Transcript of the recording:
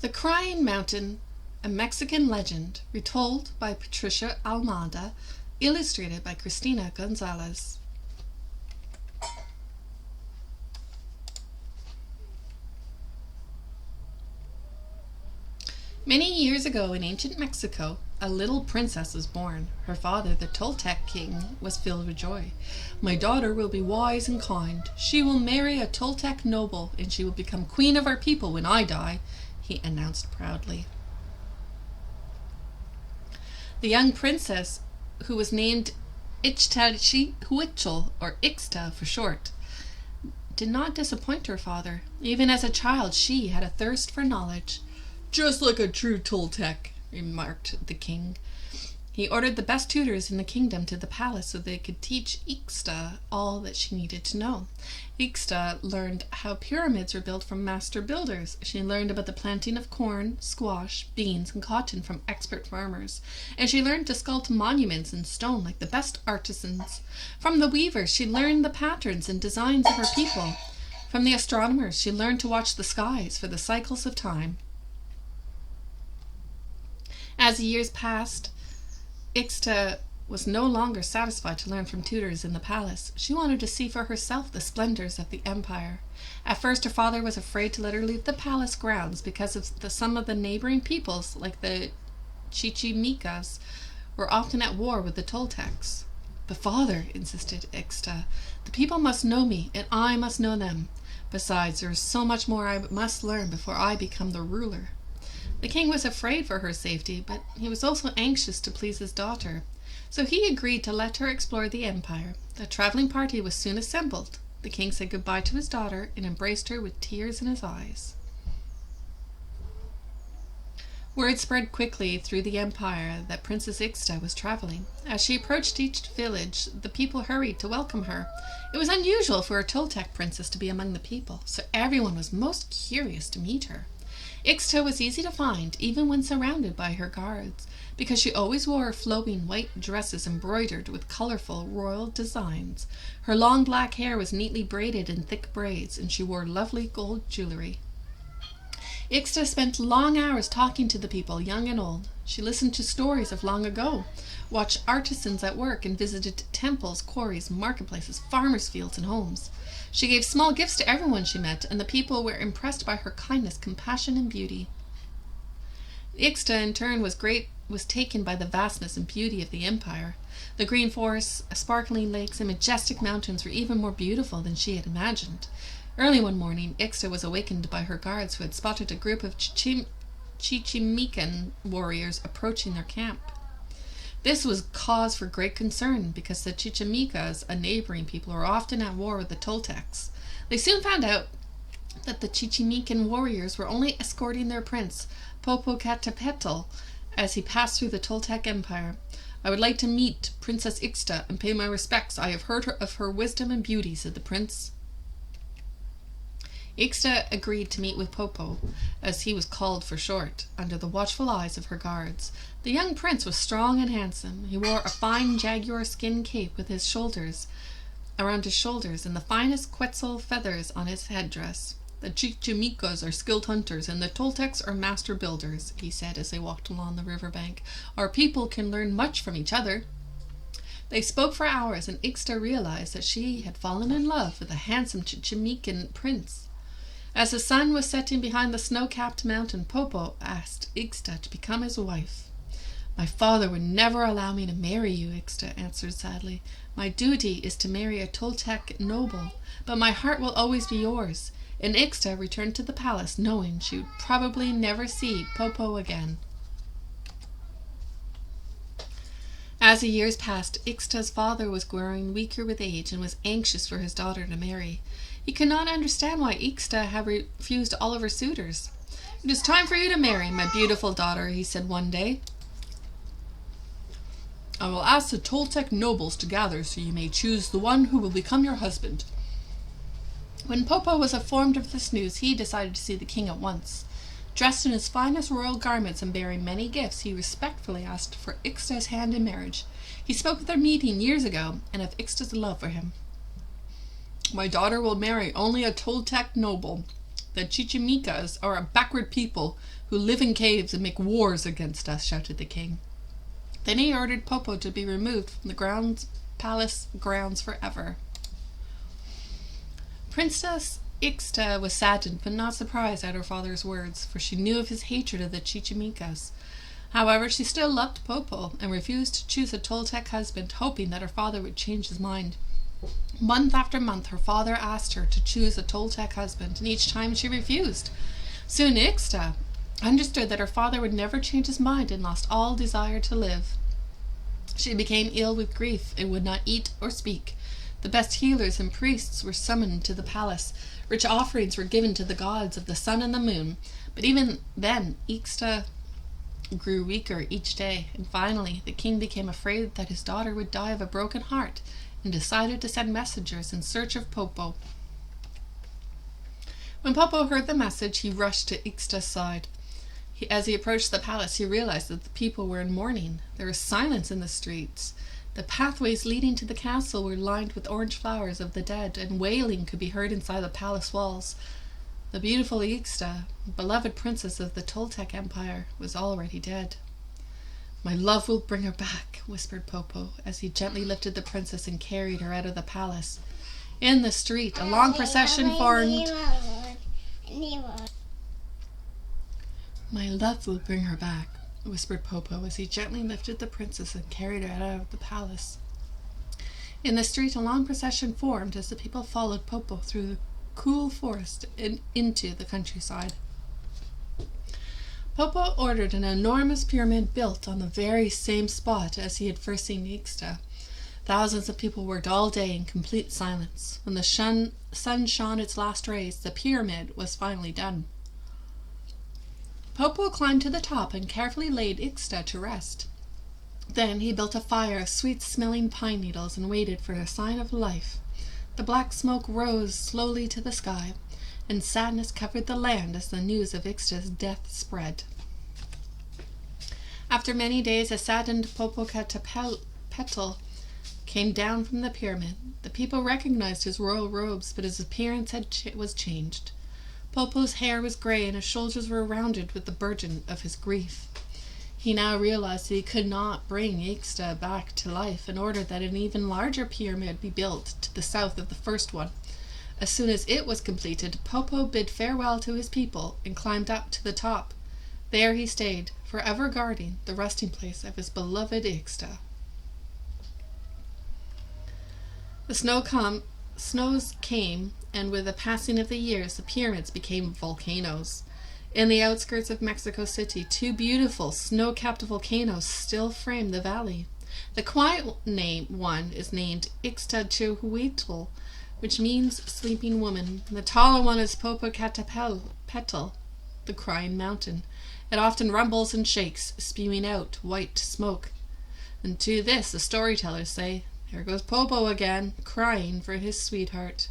The Crying Mountain, a Mexican legend, retold by Patricia Almada, illustrated by Christina Gonzalez. Many years ago in ancient Mexico, a little princess was born. Her father, the Toltec king, was filled with joy. "My daughter will be wise and kind. She will marry a Toltec noble, and she will become queen of our people when I die," he announced proudly. The young princess, who was named Ixtaccihuatl, or Ixta for short, did not disappoint her father. Even as a child, she had a thirst for knowledge. "Just like a true Toltec," remarked the king. He ordered the best tutors in the kingdom to the palace so they could teach Ixta all that she needed to know. Ixta learned how pyramids were built from master builders. She learned about the planting of corn, squash, beans, and cotton from expert farmers. And she learned to sculpt monuments in stone like the best artisans. From the weavers, she learned the patterns and designs of her people. From the astronomers, she learned to watch the skies for the cycles of time. As the years passed, Ixta was no longer satisfied to learn from tutors in the palace. She wanted to see for herself the splendors of the empire. At first, her father was afraid to let her leave the palace grounds because some of the neighboring peoples, like the Chichimecas, were often at war with the Toltecs. "But father," insisted Ixta, "the people must know me, and I must know them. Besides, there is so much more I must learn before I become the ruler." The king was afraid for her safety, but he was also anxious to please his daughter. So he agreed to let her explore the empire. The traveling party was soon assembled. The king said goodbye to his daughter and embraced her with tears in his eyes. Word spread quickly through the empire that Princess Ixta was traveling. As she approached each village, the people hurried to welcome her. It was unusual for a Toltec princess to be among the people, so everyone was most curious to meet her. Ixta was easy to find, even when surrounded by her guards, because she always wore flowing white dresses embroidered with colorful royal designs. Her long black hair was neatly braided in thick braids, and she wore lovely gold jewelry. Ixta spent long hours talking to the people, young and old. She listened to stories of long ago, watched artisans at work, and visited temples, quarries, marketplaces, farmers' fields, and homes. She gave small gifts to everyone she met, and the people were impressed by her kindness, compassion, and beauty. Ixta, in turn, was taken by the vastness and beauty of the empire. The green forests, sparkling lakes, and majestic mountains were even more beautiful than she had imagined. Early one morning, Ixta was awakened by her guards, who had spotted a group of Chichimecan warriors approaching their camp. This was cause for great concern, because the Chichimecas, a neighboring people, were often at war with the Toltecs. They soon found out that the Chichimecan warriors were only escorting their prince, Popocatépetl, as he passed through the Toltec Empire. "I would like to meet Princess Ixta and pay my respects. I have heard of her wisdom and beauty," said the prince. Ixta agreed to meet with Popo, as he was called for short, under the watchful eyes of her guards. The young prince was strong and handsome. He wore a fine jaguar skin cape with his shoulders, around his shoulders, and the finest quetzal feathers on his headdress. "The Chichimecas are skilled hunters, and the Toltecs are master builders," he said as they walked along the riverbank. "Our people can learn much from each other." They spoke for hours, and Ixta realized that she had fallen in love with a handsome Chichimecan prince. As the sun was setting behind the snow-capped mountain, Popo asked Ixta to become his wife. "My father would never allow me to marry you," Ixta answered sadly. "My duty is to marry a Toltec noble, but my heart will always be yours." And Ixta returned to the palace, knowing she would probably never see Popo again. As the years passed, Ixta's father was growing weaker with age and was anxious for his daughter to marry. He could not understand why Ixta had refused all of her suitors. "It is time for you to marry, my beautiful daughter," he said one day. "I will ask the Toltec nobles to gather so you may choose the one who will become your husband." When Popo was informed of this news, he decided to see the king at once. Dressed in his finest royal garments and bearing many gifts, he respectfully asked for Ixta's hand in marriage. He spoke of their meeting years ago and of Ixta's love for him. "My daughter will marry only a Toltec noble," "The Chichimicas are a backward people who live in caves and make wars against us," shouted the king. Then he ordered Popo to be removed from the palace grounds forever. Princess Ixta was saddened but not surprised at her father's words, for she knew of his hatred of the Chichimicas. However, she still loved Popo and refused to choose a Toltec husband, hoping that her father would change his mind. Month after month, her father asked her to choose a Toltec husband, and each time she refused. Soon Ixta understood that her father would never change his mind and lost all desire to live. She became ill with grief and would not eat or speak. The best healers and priests were summoned to the palace. Rich offerings were given to the gods of the sun and the moon. But even then, Ixta grew weaker each day, and finally the king became afraid that his daughter would die of a broken heart and decided to send messengers in search of Popo. When Popo heard the message, he rushed to Ixta's side. As he approached the palace, he realized that the people were in mourning. There was silence in the streets. The pathways leading to the castle were lined with orange flowers of the dead, and wailing could be heard inside the palace walls. The beautiful Ixta, beloved princess of the Toltec Empire, was already dead. "My love will bring her back," whispered Popo, as he gently lifted the princess and carried her out of the palace. In the street, a long procession formed. "My love will bring her back," whispered Popo, as he gently lifted the princess and carried her out of the palace. In the street, a long procession formed as the people followed Popo through the cool forest and into the countryside. Popo ordered an enormous pyramid built on the very same spot as he had first seen Ixta. Thousands of people worked all day in complete silence. When the sun shone its last rays, the pyramid was finally done. Popo climbed to the top and carefully laid Ixta to rest. Then he built a fire of sweet-smelling pine needles and waited for a sign of life. The black smoke rose slowly to the sky, and sadness covered the land as the news of Ixta's death spread. After many days, a saddened Popocatépetl came down from the pyramid. The people recognized his royal robes, but his appearance was changed. Popo's hair was gray, and his shoulders were rounded with the burden of his grief. He now realized that he could not bring Ixta back to life, and ordered that an even larger pyramid be built to the south of the first one. As soon as it was completed, Popo bid farewell to his people and climbed up to the top. There he stayed, forever guarding the resting place of his beloved Ixta. The snows came, and with the passing of the years, the pyramids became volcanoes. In the outskirts of Mexico City, two beautiful snow-capped volcanoes still frame the valley. The quiet one is named Ixtachuhuitl, which means sleeping woman. The taller one is Popocatépetl, the crying mountain. It often rumbles and shakes, spewing out white smoke. And to this, the storytellers say, "There goes Popo again, crying for his sweetheart."